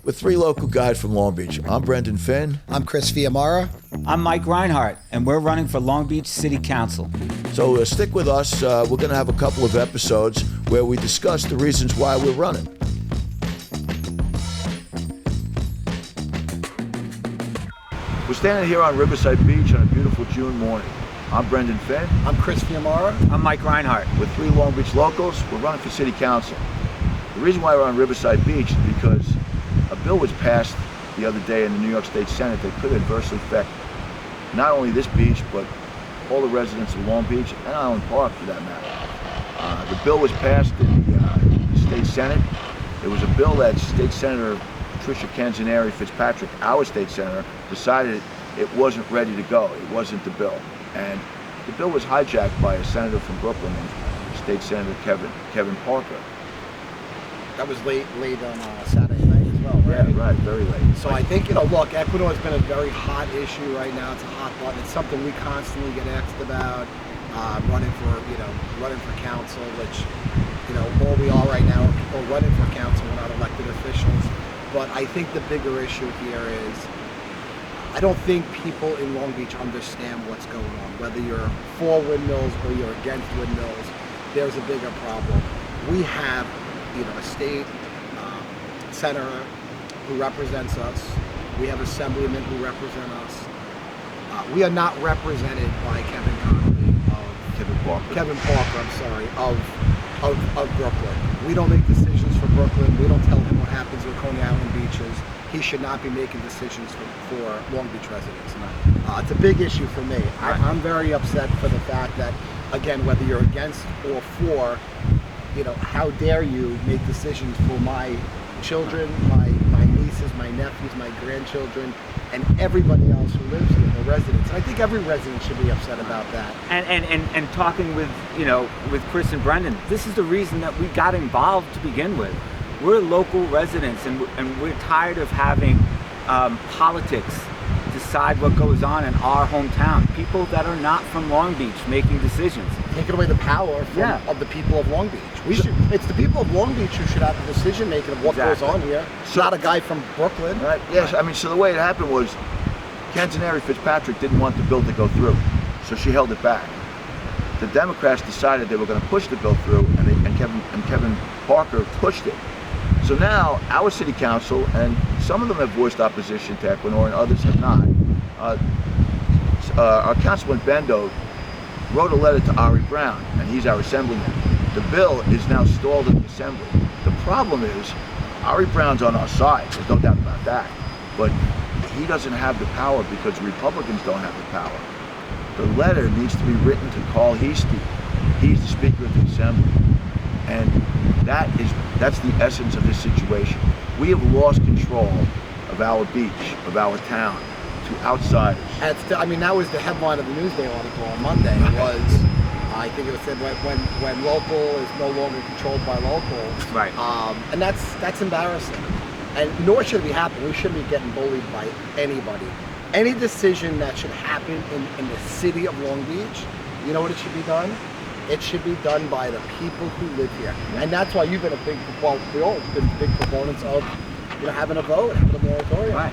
We're three local guys from Long Beach. I'm Brendan Finn. I'm Chris Fiamara. I'm Mike Reinhardt, and we're running for Long Beach City Council. So stick with us. We're going to have a couple of episodes where we discuss the reasons why we're running. We're standing here on Riverside Beach on a beautiful June morning. I'm Brendan Finn. I'm Chris Fiamara. I'm Mike Reinhardt. We're three Long Beach locals. We're running for City Council. The reason why we're on Riverside Beach is because a bill was passed the other day in the New York State Senate that could adversely affect not only this beach, but all the residents of Long Beach and Island Park for that matter. The bill was passed in the State Senate. It was a bill that State Senator Patricia Canzoneri Fitzpatrick, our state senator, decided it wasn't ready to go. It wasn't the bill. And the bill was hijacked by a senator from Brooklyn, State Senator Kevin Parker. That was late on Saturday night as well, right? Yeah, right, very late. So I think, look, Ecuador has been a very hot issue right now. It's a hot button. It's something we constantly get asked about. Running for council, which, where we are right now, people running for council, we're not elected officials. But I think the bigger issue here is, I don't think people in Long Beach understand what's going on. Whether you're for windmills or you're against windmills, there's a bigger problem. We have, a state senator who represents us. We have assemblymen who represent us. We are not represented by Kevin Parker, of Brooklyn. We don't make decisions for Brooklyn. We don't tell him what happens with Coney Island beaches. He should not be making decisions for Long Beach residents. It's a big issue for me. I'm very upset for the fact that, again, whether you're against or for, how dare you make decisions for my children, my nieces, my nephews, my grandchildren, and everybody else who lives here, the residents. And I think every resident should be upset about that. And talking with with Chris and Brendan, this is the reason that we got involved to begin with. We're local residents, and we're tired of having politics decide what goes on in our hometown. People that are not from Long Beach making decisions. Taking away the power of the people of Long Beach. It's the people of Long Beach who should have the decision making of what goes on here. It's not a guy from Brooklyn. Right. Yes. I mean, so the way it happened was Canzoneri Fitzpatrick didn't want the bill to go through, so she held it back. The Democrats decided they were going to push the bill through, and Kevin Parker pushed it. So now our city council, and some of them have voiced opposition to Equinor and others have not. Our Councilman Bendo wrote a letter to Ari Brown, and he's our assemblyman. The bill is now stalled in the assembly. The problem is Ari Brown's on our side, there's no doubt about that. But he doesn't have the power because Republicans don't have the power. The letter needs to be written to Carl Heastie. He's the Speaker of the Assembly. And that's the essence of this situation. We have lost control of our beach, of our town, to outsiders. That was the headline of the Newsday article on Monday. I think it was said when local is no longer controlled by locals. Right. And that's embarrassing. And nor should it be happening. We shouldn't be getting bullied by anybody. Any decision that should happen in the city of Long Beach, you know what it should be done? It should be done by the people who live here. And that's why you've been we all have been big proponents of having a vote, having a moratorium. Right.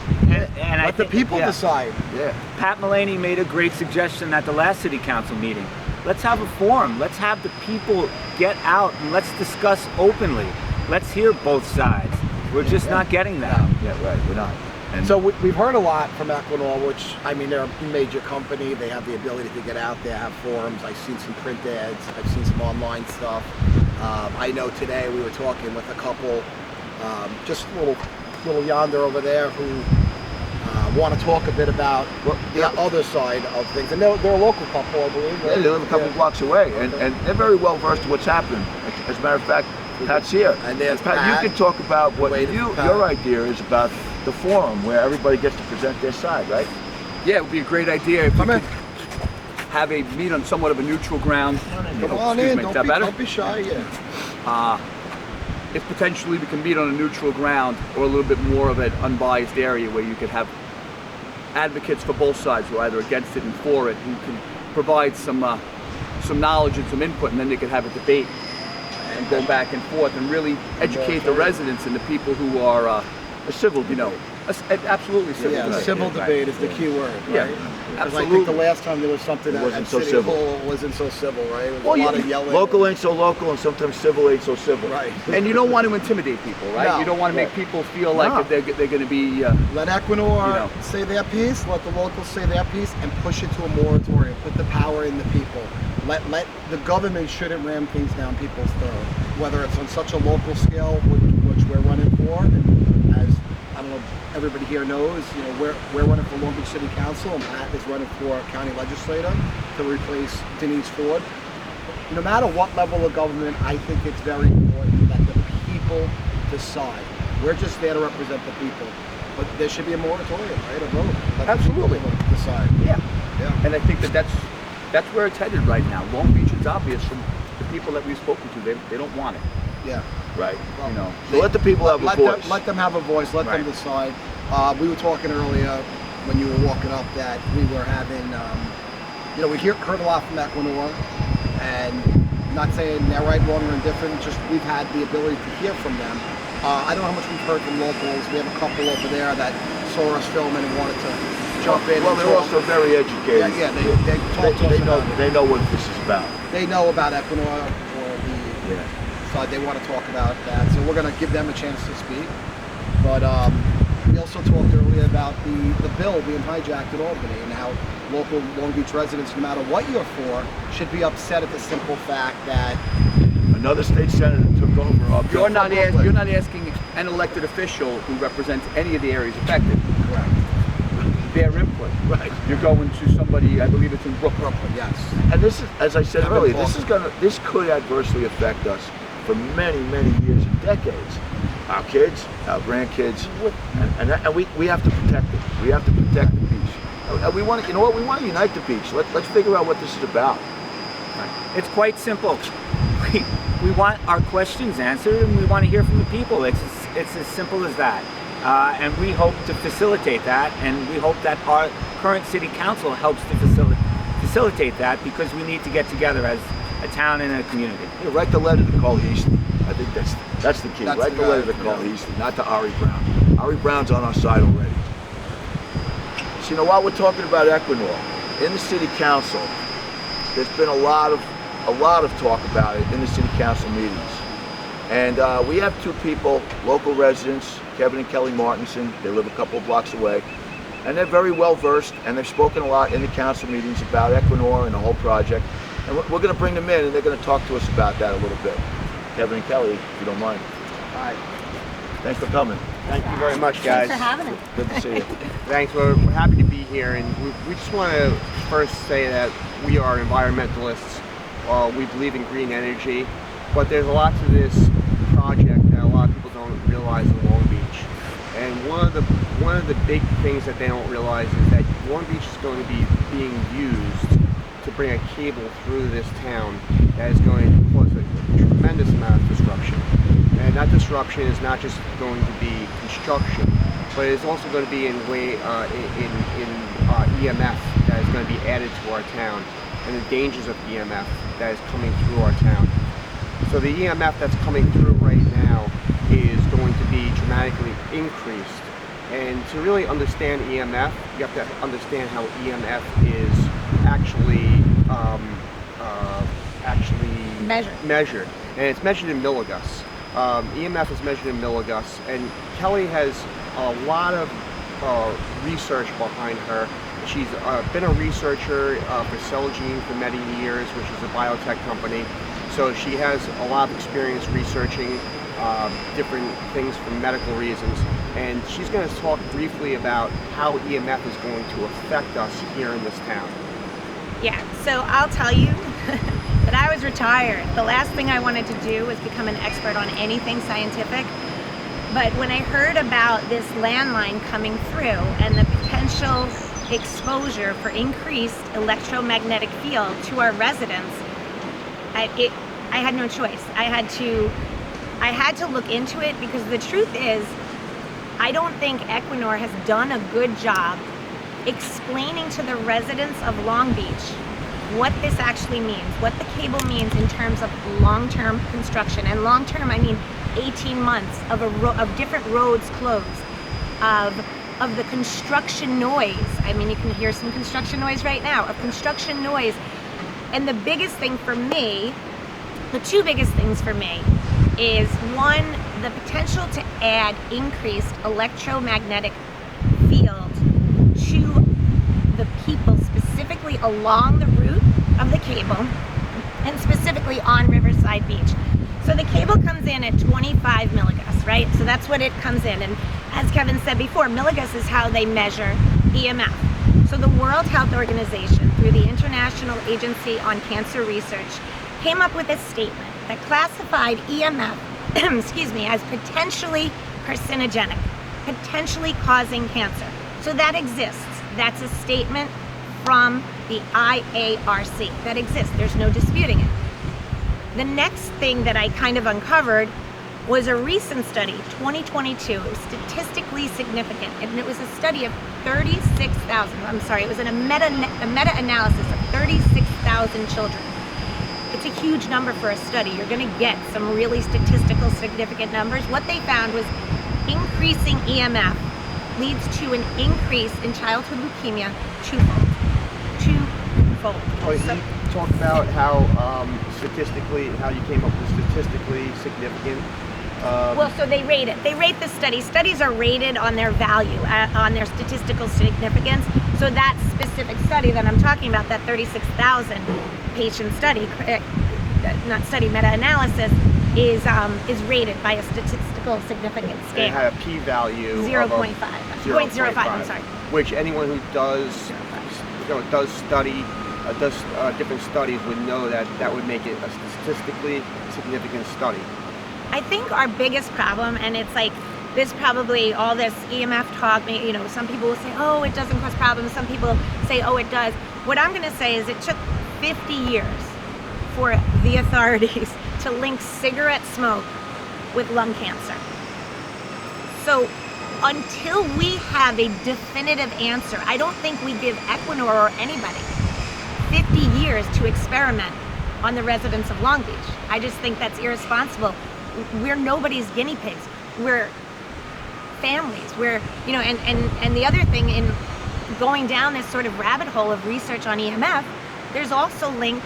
And let the people decide. Yeah. Pat Mullaney made a great suggestion at the last city council meeting. Let's have a forum. Let's have the people get out and let's discuss openly. Let's hear both sides. We're just not getting that. No. Yeah, right. We're not. And so we've heard a lot from Equinor, which, they're a major company. They have the ability to get out there, have forums. I've seen some print ads. I've seen some online stuff. I know today we were talking with a couple, just little yonder over there, who want to talk a bit about the other side of things. And they're a local couple, I believe. Right? Yeah, they live a couple blocks away, and they're very well versed in what's happening. As a matter of fact, Pat's here. And there's Pat, you can talk about what your idea is about the forum where everybody gets to present their side, right? Yeah, it would be a great idea if we could have a meet on somewhat of a neutral ground. Come on in, don't be shy, yeah. If potentially we can meet on a neutral ground or a little bit more of an unbiased area where you could have advocates for both sides who are either against it and for it, who can provide some knowledge and some input, and then they could have a debate and go back and forth and really educate the residents and the people who are A civil you know, debate. absolutely civil Yeah, debate. civil Right. debate is the key word, Yeah, right? Because I think absolutely. the last time there was something It at wasn't at so City civil. Hall wasn't so civil, right? It was Well, a lot yeah, of yelling. Local ain't so local, and sometimes civil ain't so civil. Right. And you don't want to intimidate people, right? No. You don't want to make people feel like No. that they're going to be. Let Equinor You know. say their piece, let the locals say their piece, and push it to a moratorium. Put the power in the people. Let the government shouldn't ram things down people's throat, whether it's on such a local scale, which we're running for. And as I don't know, everybody here knows, you know, we're running for Long Beach City Council, and Pat is running for county legislator to replace Denise Ford. No matter what level of government, I think it's very important that the people decide. We're just there to represent the people. But there should be a moratorium, right? A vote. Let Absolutely. the people decide. Yeah. Yeah. And I think that's where it's headed right now. Long Beach, it's obvious from the people that we've spoken to, they don't want it. Yeah. Right. You know. So let the people have a voice. Let them have a voice. Let them Right. decide. We were talking earlier when you were walking up that we were having, you know, we heard a lot from Equinor, and not saying they're right, wrong, or indifferent. Just we've had the ability to hear from them. I don't know how much we've heard from locals. We have a couple over there that saw us filming and wanted to jump in. Well, and they're talk. also very educated. Yeah, they talk to us They know about it. they know what this is about. They know about Equinor or the Yeah. side. They want to talk about that, so we're going to give them a chance to speak. But we also talked earlier about the bill being hijacked in Albany and how local Long Beach residents, no matter what you're for, should be upset at the simple fact that Another state senator took over our bill. You're not asking an elected official who represents any of the areas affected their input. Right. You're going to somebody, I believe it's in Brooklyn. yes, And this is, as I said I've been earlier, talking. this could adversely affect us for many, many years and decades. Our kids, our grandkids, and we have to protect it. We have to protect the beach. And we want to, you know what? We want to unite the beach. Let's figure out what this is about. It's quite simple. We want our questions answered, and we want to hear from the people. It's as simple as that. And we hope to facilitate that, and we hope that our current city council helps to facilitate that, because we need to get together as a town and a community. You know, write the letter to Cole Easton. I think that's the key. That's Write the the letter to guy, Cole yeah. Easton, not to Ari Brown. Ari Brown's on our side already. So, you know, while we're talking about Equinor, in the city council, there's been a lot of talk about it in the city council meetings. And we have two people, local residents, Kevin and Kelly Martinson. They live a couple of blocks away. And they're very well versed, and they've spoken a lot in the council meetings about Equinor and the whole project. And we're going to bring them in, and they're going to talk to us about that a little bit. Kevin and Kelly, if you don't mind. Hi. Thanks for coming. Thank you very much, guys. Thanks for having us. Good to see you. Thanks. We're happy to be here, and we just want to first say that we are environmentalists. We believe in green energy, but there's a lot to this project that a lot of people don't realize in Long Beach. And one of the big things that they don't realize is that Long Beach is going to be being used to bring a cable through this town that is going to cause a tremendous amount of disruption. And that disruption is not just going to be construction, but it's also going to be in EMF that is going to be added to our town, and the dangers of EMF that is coming through our town. So the EMF that's coming through right now is going to be dramatically increased. And to really understand EMF, you have to understand how EMF is actually measured. And it's measured in milligus. EMF is measured in milligus, and Kelly has a lot of research behind her. She's been a researcher for Celgene for many years, which is a biotech company. So she has a lot of experience researching different things for medical reasons. And she's going to talk briefly about how EMF is going to affect us here in this town. Yeah, so I'll tell you that I was retired. The last thing I wanted to do was become an expert on anything scientific. But when I heard about this landline coming through and the potential exposure for increased electromagnetic field to our residents, I had no choice. I had to look into it, because the truth is, I don't think Equinor has done a good job explaining to the residents of Long Beach what this actually means, what the cable means in terms of long-term construction. And long-term, I mean 18 months of different roads closed, of the construction noise. I mean, you can hear some construction noise right now, of construction noise. And the biggest thing for me, the two biggest things for me is one, the potential to add increased electromagnetic field to the people specifically along the route of the cable and specifically on Riverside Beach. So the cable comes in at 25 milligauss, right? So that's what it comes in. And as Kevin said before, milligauss is how they measure EMF. So the World Health Organization, through the International Agency on Cancer Research, came up with a statement that classified EMF, excuse me, as potentially carcinogenic, potentially causing cancer. So that exists. That's a statement from the IARC. That exists. There's no disputing it. The next thing that I kind of uncovered was a recent study, 2022. It was statistically significant, and it was a study of 36,000. I'm sorry, it was a meta-analysis of 36,000 children. It's a huge number for a study. You're going to get some really statistical significant numbers. What they found was increasing EMF leads to an increase in childhood leukemia twofold. Oh, So- you talked about how statistically, how you came up with statistically significant. Well, so they rate it. They rate the study. Studies are rated on their value, on their statistical significance. So that specific study that I'm talking about, that 36,000 patient study, not study, meta-analysis, is rated by a statistical significance It scale. had a p-value 0.5. 0.05, I'm sorry. Which anyone who does study different studies would know that would make it a statistically significant study. I think our biggest problem, and it's like this probably all this EMF talk, you know, some people will say, oh, it doesn't cause problems. Some people say, oh, it does. What I'm going to say is it took 50 years for the authorities to link cigarette smoke with lung cancer. So until we have a definitive answer, I don't think we give Equinor or anybody 50 years to experiment on the residents of Long Beach. I just think that's irresponsible. We're nobody's guinea pigs. We're families. We're, you know, and the other thing in going down this sort of rabbit hole of research on EMF, there's also links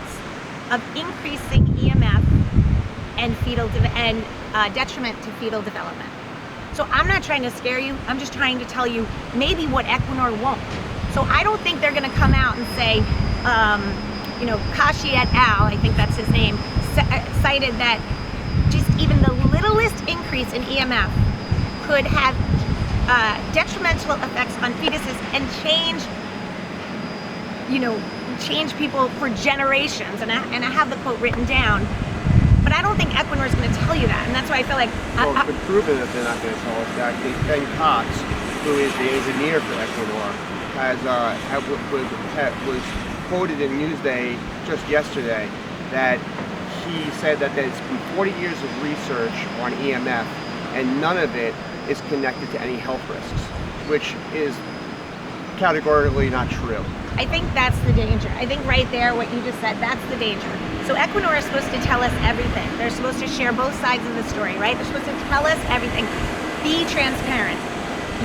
of increasing EMF and detriment to fetal development. So I'm not trying to scare you. I'm just trying to tell you maybe what Equinor won't. So I don't think they're going to come out and say, you know, Kashi et al., I think that's his name, cited that just even the littlest increase in EMF could have detrimental effects on fetuses and change people for generations. And I have the quote written down. But I don't think Equinor is going to tell you that, and that's why I feel like... Well, it's been proven that they're not going to tell us that. Ben Cox, who is the engineer for Equinor, was quoted in Newsday just yesterday that he said that there's been 40 years of research on EMF, and none of it is connected to any health risks, which is categorically not true. I think that's the danger. I think right there, what you just said, that's the danger. So Equinor is supposed to tell us everything. They're supposed to share both sides of the story, right? They're supposed to tell us everything. Be transparent.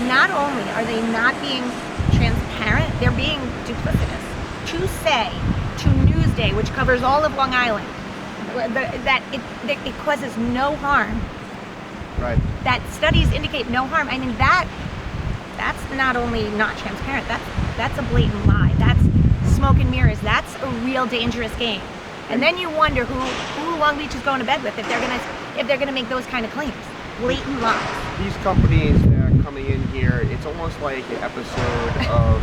Not only are they not being transparent, they're being duplicitous. To say to Newsday, which covers all of Long Island, that it causes no harm. Right. That studies indicate no harm. I mean, that's not only not transparent, that's a blatant lie. That's smoke and mirrors. That's a real dangerous game. And then you wonder who Long Beach is going to bed with if they're gonna make those kind of claims. Blatant lies. These companies that are coming in here, it's almost like an episode of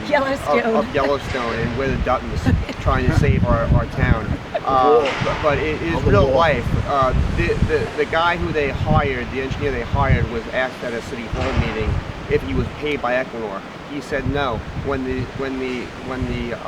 Yellowstone, and we're the Duttons trying to save our town. But it is real life. The guy who they hired, the engineer they hired, was asked at a city hall meeting if he was paid by Equinor. He said no. When the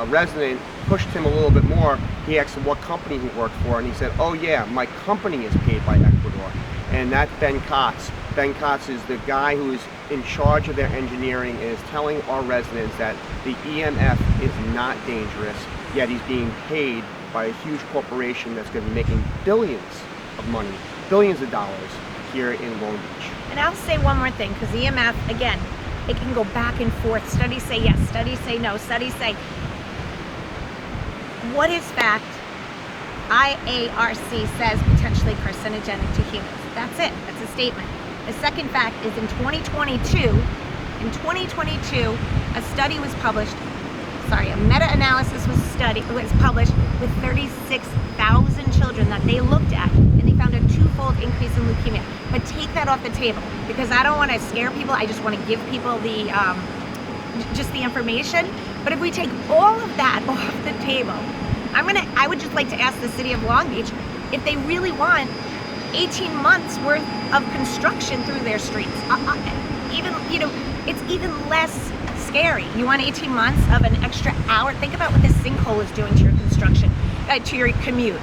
resident pushed him a little bit more, he asked him what company he worked for, and he said, "Oh yeah, my company is paid by Equinor." And that's Ben Cox. Ben Cox is the guy who is in charge of their engineering and is telling our residents that the EMF is not dangerous, yet he's being paid by a huge corporation that's going to be making billions of money, billions of dollars, here in Long Beach. And I'll say one more thing, because EMF, again, it can go back and forth. Studies say yes, studies say no, studies say. What is fact? IARC says potentially carcinogenic to humans. That's it. That's a statement. The second fact is in 2022, a study was published, a meta-analysis was published with 36,000 children that they looked at, and they found a twofold increase in leukemia. But take that off the table, because I don't want to scare people. I just want to give people the just the information. But if we take all of that off the table, I would just like to ask the city of Long Beach if they really want 18 months worth of construction through their streets. It's even less scary. You want 18 months of an extra hour? Think about what this sinkhole is doing to your construction, to your commute.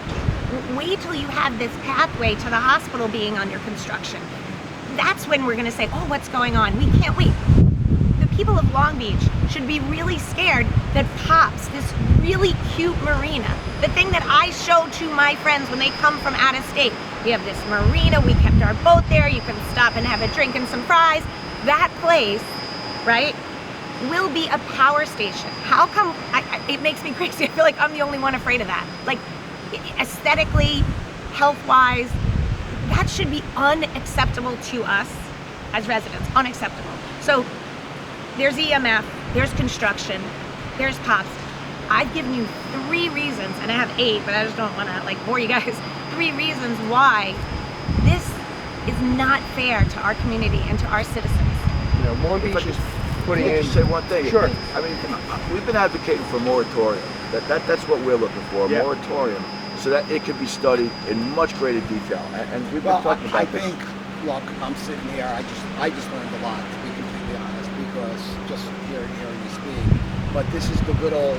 Wait till you have this pathway to the hospital being under construction. That's when we're going to say, oh, what's going on? We can't wait. The people of Long Beach should be really scared that Pops, this really cute marina, the thing that I show to my friends when they come from out of state. We have this marina, we kept our boat there, you can stop and have a drink and some fries. That place, right, will be a power station. How come, it makes me crazy. I feel like I'm the only one afraid of that. Like, aesthetically, health-wise, that should be unacceptable to us as residents, unacceptable. So there's EMF, there's construction, there's Pops. I've given you 3 reasons, and I have 8, but I just don't want to bore you guys. 3 reasons why this is not fair to our community and to our citizens. You know, Long Beach is putting in. Just say one thing. Sure. I mean, we've been advocating for a moratorium. That's what we're looking for, a moratorium, so that it could be studied in much greater detail. And we've been talking about this. I think, look, I'm sitting here. I just learned a lot, to be completely honest, because just hearing you speak. But this is the good old.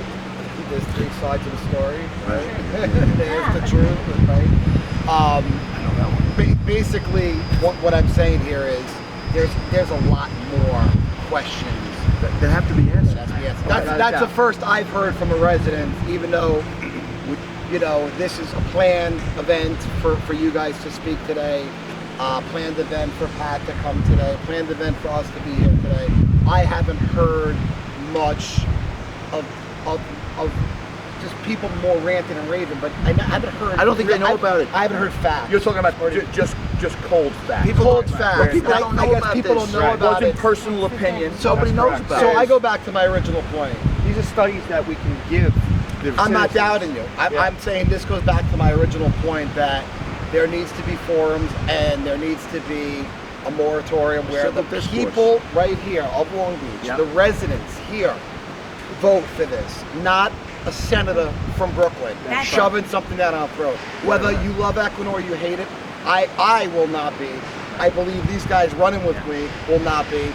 There's 3 sides of the story, right? There's the truth, right? I know that one. Basically, what I'm saying here is there's a lot more questions that have to be answered. That's the first I've heard from a resident, even though, this is a planned event for you guys to speak today, planned event for Pat to come today, planned event for us to be here today. I haven't heard much of just people more ranting and raving, but I haven't heard. I don't think they know about it. I haven't heard facts. You're talking about just cold facts. Cold facts. People don't know about people this. don't know It about wasn't it. personal opinion. Nobody knows about So it. I go back to my original point. These are studies that we can give. I'm not doubting you. I'm saying this goes back to my original point that there needs to be forums and there needs to be a moratorium where Civil the discourse. people right here of Long Beach, the residents here, vote for this, not a senator from Brooklyn That's shoving something down our throat. Whether you love Equinor or you hate it, I will not be. I believe these guys running with me will not be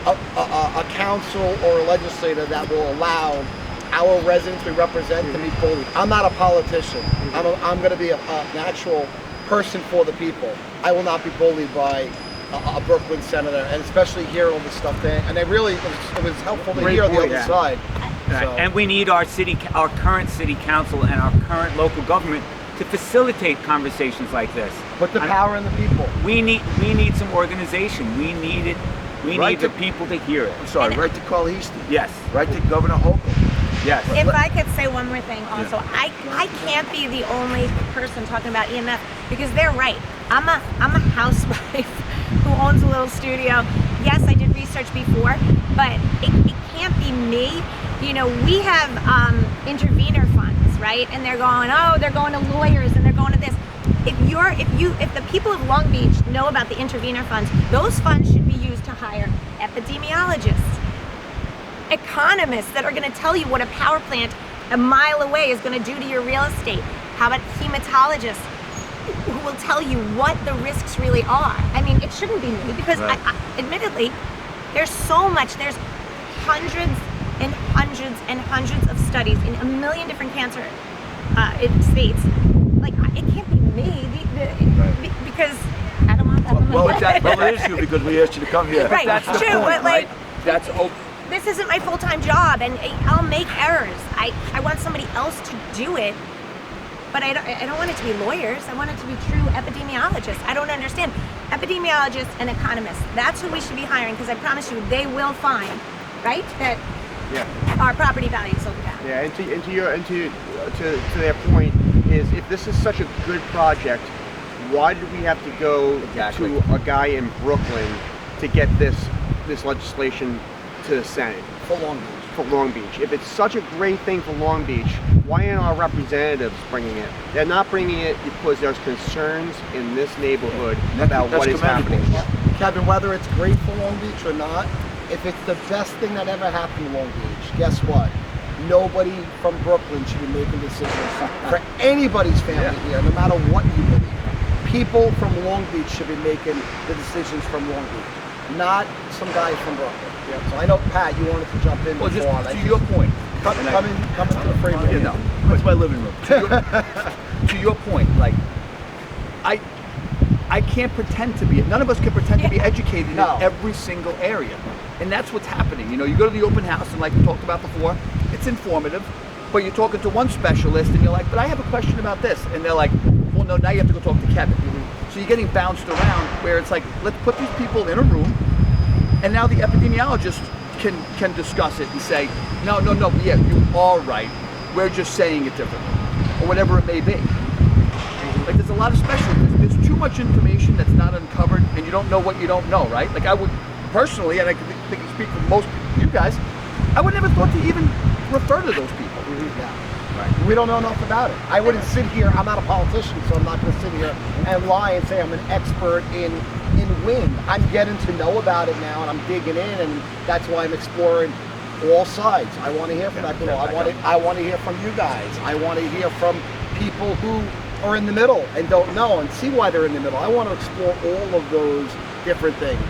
a council or a legislator that will allow our residents we represent to be bullied. I'm not a politician. I'm going to be an actual person for the people. I will not be bullied by a Brooklyn senator, and especially hear all this stuff there. And it was helpful to hear the other side. Right. So. And we need our current city council and our current local government to facilitate conversations like this. Put the power in the people. We need some organization. We need it. We need the people to hear it. I'm sorry, right to Carl Heaston. Yes. Right to Governor Hochul. Yes. If I could say one more thing also, I can't be the only person talking about EMF, because they're right. I'm a housewife who owns a little studio. Yes, I did research before, but it can't be me. We have intervener funds, right? And they're going to lawyers and they're going to this. If the people of Long Beach know about the intervener funds, those funds should be used to hire epidemiologists, economists that are going to tell you what a power plant a mile away is going to do to your real estate. How about hematologists who will tell you what the risks really are? I mean, it shouldn't be me, because admittedly, there's so much. There's hundreds and hundreds and hundreds of studies in a million different cancer states. Like, it can't be me because I don't want that. Well, it is you, because we asked you to come here. Right, That's the true, point, but like, right? That's this isn't my full-time job, and I'll make errors. I want somebody else to do it but I don't want it to be lawyers. I want it to be true epidemiologists. I don't understand. Epidemiologists and economists, that's who we should be hiring, because I promise you, they will find, right, that our property values will go down. Yeah, and to their point is, if this is such a good project, why did we have to go to a guy in Brooklyn to get this legislation to the Senate? For Long Beach. For Long Beach. If it's such a great thing for Long Beach, why aren't our representatives bringing it? They're not bringing it because there's concerns in this neighborhood about what is happening. Kevin, whether it's great for Long Beach or not, if it's the best thing that ever happened in Long Beach, guess what? Nobody from Brooklyn should be making decisions for anybody's family here, no matter what you believe. People from Long Beach should be making the decisions from Long Beach, not some guy from Brooklyn. So I know, Pat, you wanted to jump in. Well, just before. to your point. Come into the frame. You know, it's my living room. To your point, like, I can't pretend to be, none of us can pretend to be educated in every single area. And that's what's happening. You know, you go to the open house, and like we talked about before, it's informative, but you're talking to one specialist, and you're like, but I have a question about this. And they're like, well, no, now you have to go talk to Kevin. So you're getting bounced around, where it's like, let's put these people in a room, and now the epidemiologist can discuss it and say, no, yeah, you are right. We're just saying it differently, or whatever it may be. Like, there's a lot of specialists. There's too much information that's not uncovered, and you don't know what you don't know, right? Like, I would personally, and I think I speak for most of you guys, I would never thought to even refer to those people. Right. We don't know enough about it. I wouldn't sit here, I'm not a politician, so I'm not going to sit here and lie and say I'm an expert in wind. I'm getting to know about it now, and I'm digging in, and that's why I'm exploring all sides. I want to hear from Equinor. I want to hear from you guys. I want to hear from people who are in the middle and don't know and see why they're in the middle. I want to explore all of those different things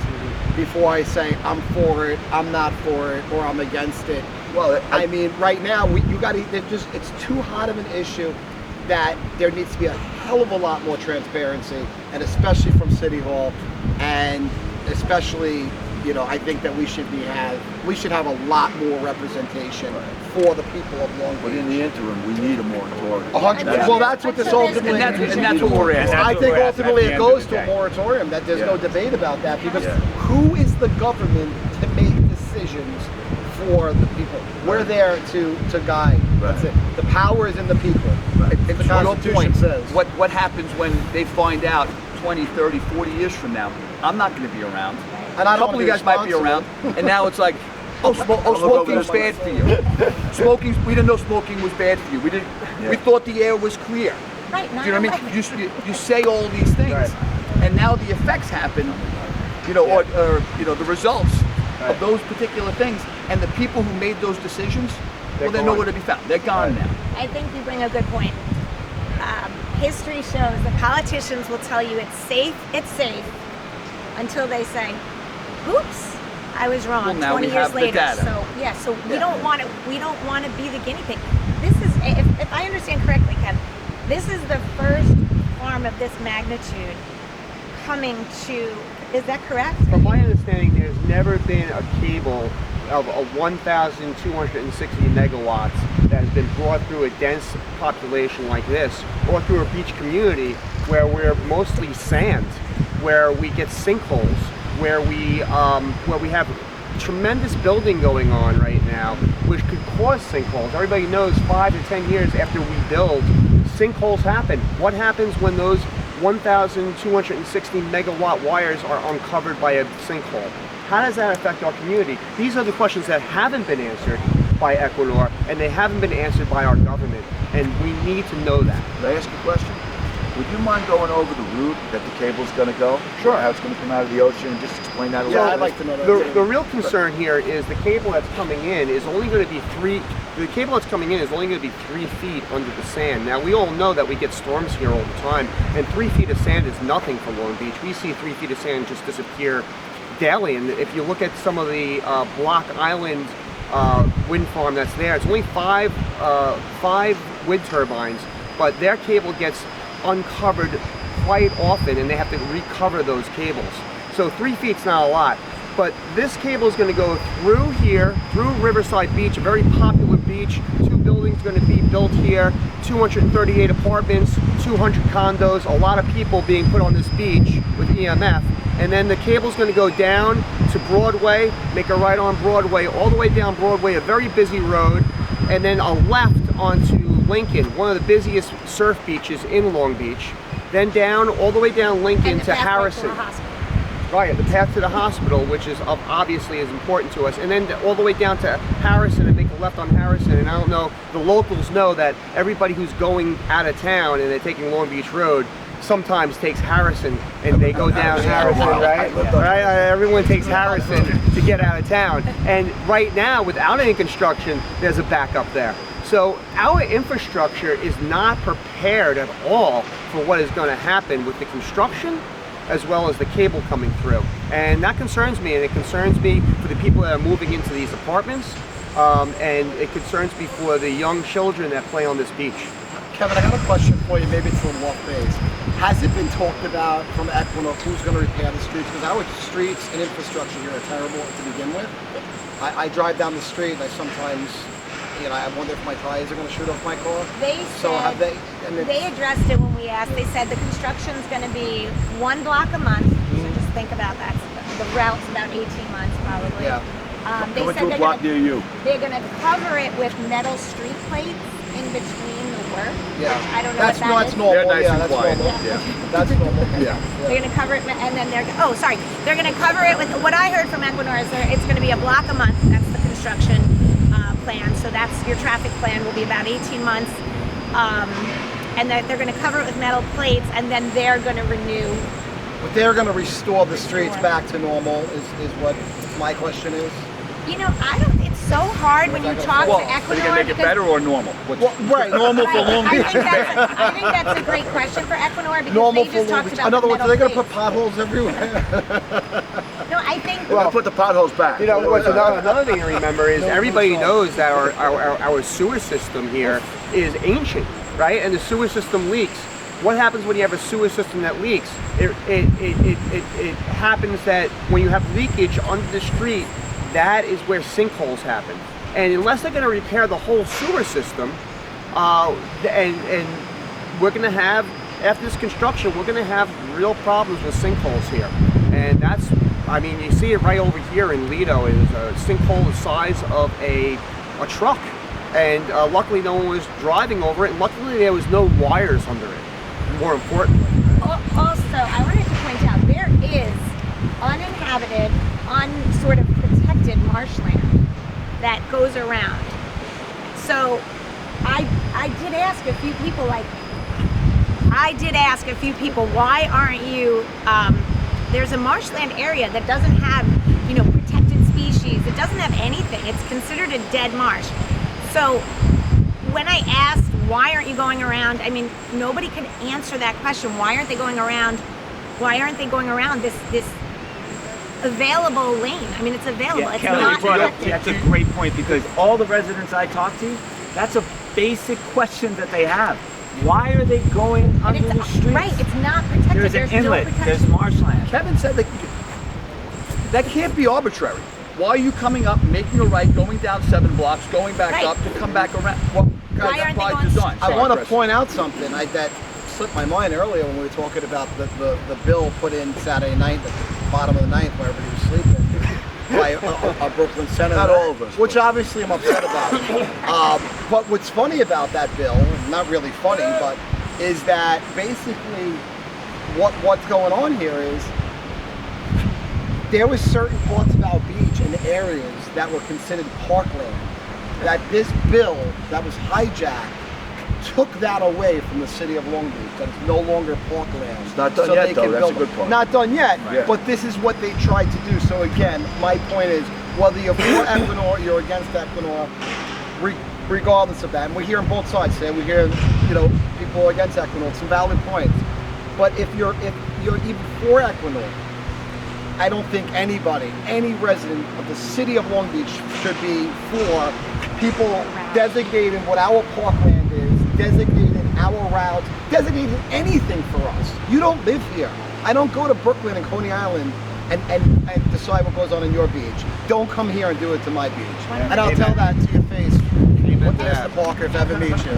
before I say I'm for it, I'm not for it, or I'm against it. Well, I mean, right now it's too hot of an issue that there needs to be a hell of a lot more transparency, and especially from City Hall, and especially, you know, I think that we should have a lot more representation for the people of Long Beach. But in the interim, we need a moratorium. 100%. Well, that's what this ultimately is. And that's what we're asking. I think ultimately it goes to a moratorium. That there's no debate about that, because who is the government to make decisions for the people? We're there to guide. That's it. The power is in the people. It's the Constitution says. What happens when they find out 20, 30, 40 years from now, I'm not going to be around. And a couple of you guys might be around, and now it's like, smoking's bad for you. We didn't know smoking was bad for you. We thought the air was clear. Right. Do you know what I mean? You say all these things, and now the effects happen, you know, or you know, the results of those particular things, and the people who made those decisions, they're nowhere to be found. They're gone now. I think you bring a good point. History shows that politicians will tell you it's safe, until they say, oops, I was wrong. Well, now 20 we years have the later. data. So we don't want to be the guinea pig. This is, if I understand correctly, Ken, this is the first farm of this magnitude coming to, is that correct? From my understanding, there's never been a cable of a 1,260 megawatts that has been brought through a dense population like this, or through a beach community where we're mostly sand, where we get sinkholes, where we have tremendous building going on right now, which could cause sinkholes. Everybody knows 5 to 10 years after we build, sinkholes happen. What happens when those 1,260 megawatt wires are uncovered by a sinkhole? How does that affect our community? These are the questions that haven't been answered by Equinor, and they haven't been answered by our government, and we need to know that. Can I ask a question? Would you mind going over the route that the cable's going to go? Sure. How it's going to come out of the ocean, and just explain that a little Yeah, bit? I'd like to know that. The real concern here is the cable that's coming in is only going to be 3 feet under the sand. Now, we all know that we get storms here all the time, and 3 feet of sand is nothing for Long Beach. We see 3 feet of sand just disappear daily, and if you look at some of the Block Island wind farm that's there, it's only five wind turbines, but their cable gets uncovered quite often, and they have to recover those cables. So 3 feet's not a lot, but this cable is going to go through here, through Riverside Beach, a very popular beach, 2 buildings buildings going to be built here, 238 apartments, 200 condos, a lot of people being put on this beach with EMF. And then the cable's going to go down to Broadway, make a right on Broadway, all the way down Broadway, a very busy road, and then a left onto Lincoln, one of the busiest surf beaches in Long Beach. Then down, all the way down Lincoln to Harrison. Right, the path to the hospital, which is obviously is important to us, and then all the way down to Harrison and make a left on Harrison. And I don't know, the locals know that everybody who's going out of town and they're taking Long Beach Road sometimes takes Harrison, and they go down Harrison, right? Right? Everyone takes Harrison to get out of town. And right now, without any construction, there's a backup there. So our infrastructure is not prepared at all for what is going to happen with the construction as well as the cable coming through. And that concerns me, and it concerns me for the people that are moving into these apartments, and it concerns me for the young children that play on this beach. Kevin, I got a question for you. Maybe it's a little off base. Has it been talked about from Equinox who's going to repair the streets? Because our streets and infrastructure here are terrible to begin with. I drive down the street and I sometimes, I wonder if my tires are going to shoot off my car. They said, they addressed it when we asked. They said the construction's going to be 1 block a month. So just think about that. The route's about 18 months probably. Yeah. They said to a block near you. They're going to cover it with metal street plates in between the work. Yeah. I don't know what that is. That's normal. They're nice and that's quiet. normal. Yeah. That's normal. Yeah. They're going to cover it, and then they're going to cover it with, what I heard from Equinor is it's going to be a block a month. That's the construction plan. So that's your traffic plan will be about 18 months. And they're going to cover it with metal plates, and then they're going to renew. But they're going to restore the streets back to normal is what my question is. It's so hard when you talk to Equinor. Are you going to make it better or normal? Right, normal for Long Beach. I think that's a great question for Equinor because Normal they for just Long talked Beach. about In other words, are they going to plates. put potholes everywhere? No, I think. We're going to put the potholes back. What's another thing to remember is everybody knows that our sewer system here is ancient, right? And the sewer system leaks. What happens when you have a sewer system that leaks? It happens that when you have leakage under the street, that is where sinkholes happen. And unless they're going to repair the whole sewer system, and we're going to have, after this construction, we're going to have real problems with sinkholes here. And that's, you see it right over here in Lido. It is a sinkhole the size of a truck. And luckily no one was driving over it, and luckily there was no wires under it, more importantly. Also, I wanted to point out, there is uninhabited, sort of protected marshland that goes around. So I did ask a few people, why aren't you, there's a marshland area that doesn't have, protected species. It doesn't have anything. It's considered a dead marsh. So when I asked, why aren't you going around, nobody could answer that question. Why aren't they going around this available lane? It's available. Yeah, it's Kelly, not protected. that's a great point, because all the residents I talk to, that's a basic question that they have. Why are they going under the streets? Right, it's not protected. There's an inlet, no protection. there's marshland. Kevin said that can't be arbitrary. Why are you coming up, making a right, going down 7 blocks, going back Right. up to come back around? Well, Why aren't they by going design. I Sorry, want to Chris. point out something that slipped my mind earlier when we were talking about the bill put in Saturday night, at the bottom of the ninth, where everybody was sleeping, by a Brooklyn senator. Not all of us, Which but- obviously I'm upset about. But what's funny about that bill, not really funny, but is that basically what's going on here is there was certain parts of our beach and areas that were considered parkland, that this bill that was hijacked took that away from the city of Long Beach, that it's no longer parkland. It's not done yet, though. That's a good point. Not done yet, Right. but this is what they tried to do. So again, my point is, whether you're for Equinor, you're against Equinor, regardless of that, and we're hearing both sides say, we hear, people against Equinor, some valid points. But if you're even for Equinor, I don't think anybody, any resident of the city of Long Beach should be for people designating what our parkland is, designating our routes, designating anything for us. You don't live here. I don't go to Brooklyn and Coney Island and decide what goes on in your beach. Don't come here and do it to my beach. And I'll tell that to your face. What Mr. Parker, if ever meets you.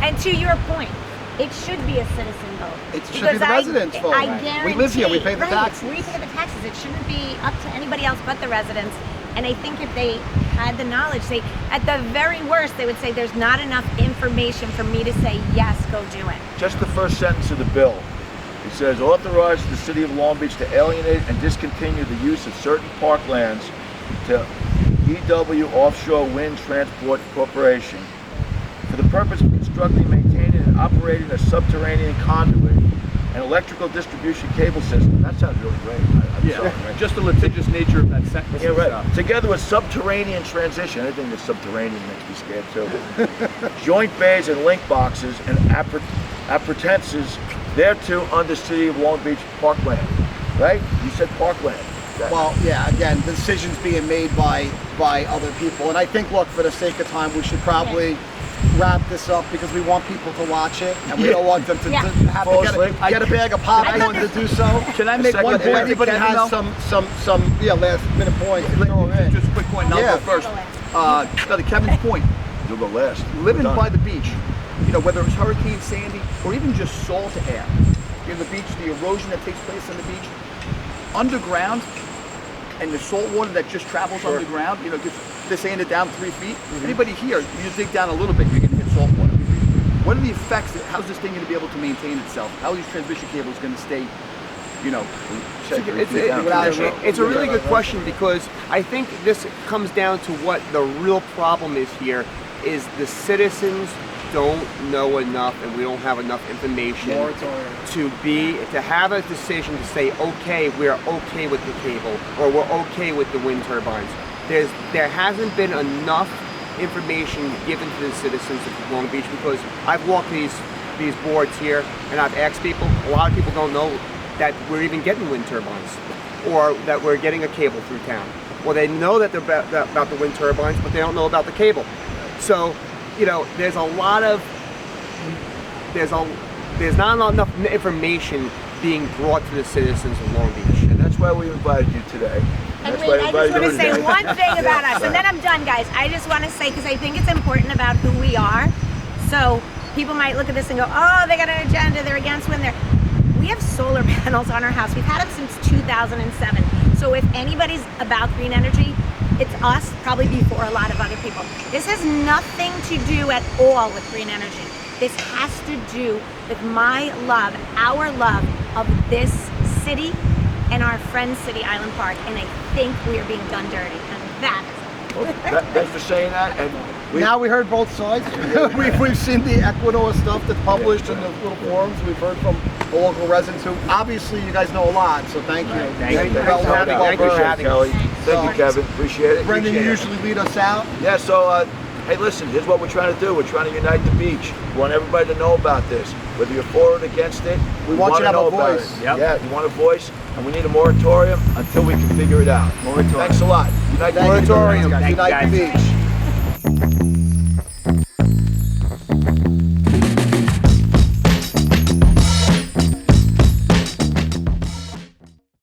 And to your point, it should be a citizen vote. It should be the residents' vote. I guarantee. We live here, we pay the taxes. We pay the taxes. It shouldn't be up to anybody else but the residents. And I think if they had the knowledge, at the very worst, they would say there's not enough information for me to say, yes, go do it. Just the first sentence of the bill. It says, authorize the city of Long Beach to alienate and discontinue the use of certain parklands to EW Offshore Wind Transport Corporation for the purpose of constructing, maintaining, and operating a subterranean conduit and electrical distribution cable system. That sounds really great. I'm sorry, right? Just the litigious nature of that sentence. Yeah, right. Together with subterranean transition, anything that's subterranean makes me scared too. Joint bays and link boxes and appurtenances thereto under City of Long Beach Parkland. Right? You said Parkland. Well, yeah, again, the decision's being made by other people. And I think, look, for the sake of time, we should probably wrap this up because we want people to watch it and we don't want them to have to get a bag of popcorn to do so. Can I make one If point? anybody has some last minute points, throw them in. Just a quick point, and I'll go first. To Kevin's point, You'll go last. living by the beach, you know, whether it's Hurricane Sandy or even just salt air in the beach, the erosion that takes place on the beach, underground, and the salt water that just travels underground, you know, they're saying it down 3 feet. Anybody here, you just dig down a little bit, you're going to get salt water. What are the effects? How's this thing going to be able to maintain itself? How are these transmission cables going to stay, you know? It's a really good question because I think this comes down to what the real problem is here is the citizens don't know enough and we don't have enough information to have a decision to say, okay, we're okay with the cable or we're okay with the wind turbines. There hasn't been enough information given to the citizens of Long Beach because I've walked these boards here and I've asked people, a lot of people don't know that we're even getting wind turbines or that we're getting a cable through town. Well, they know that they're about the wind turbines, but they don't know about the cable. So, you know, there's not enough information being brought to the citizens of Long Beach. And that's why we invited you today. And wait, I just want to say one thing about us, and then I'm done, guys. I just want to say, because I think it's important about who we are. So people might look at this and go, oh, they got an agenda, they're against wind. We have solar panels on our house. We've had them since 2007. So if anybody's about green energy, it's us, probably before a lot of other people. This has nothing to do at all with green energy. This has to do with my love, our love of this city and our friend City Island Park. And I think we are being done dirty. And that is Thanks for saying that. And now we heard both sides. we've seen the Ecuador stuff that's published in the little forums. We've heard from the local residents who obviously you guys know a lot. So thank you. Thank you. Thank you, Kelly. Thank you, Kevin. Appreciate it. Brendan, you usually lead us out. Yeah, so hey, listen, here's what we're trying to do. We're trying to unite the beach. We want everybody to know about this. Whether you're for or against it, we want you to have know a voice. Yep. Yeah, you want a voice, and we need a moratorium until we can figure it out. Thanks a lot. Unite the Moratorium. Unite the beach.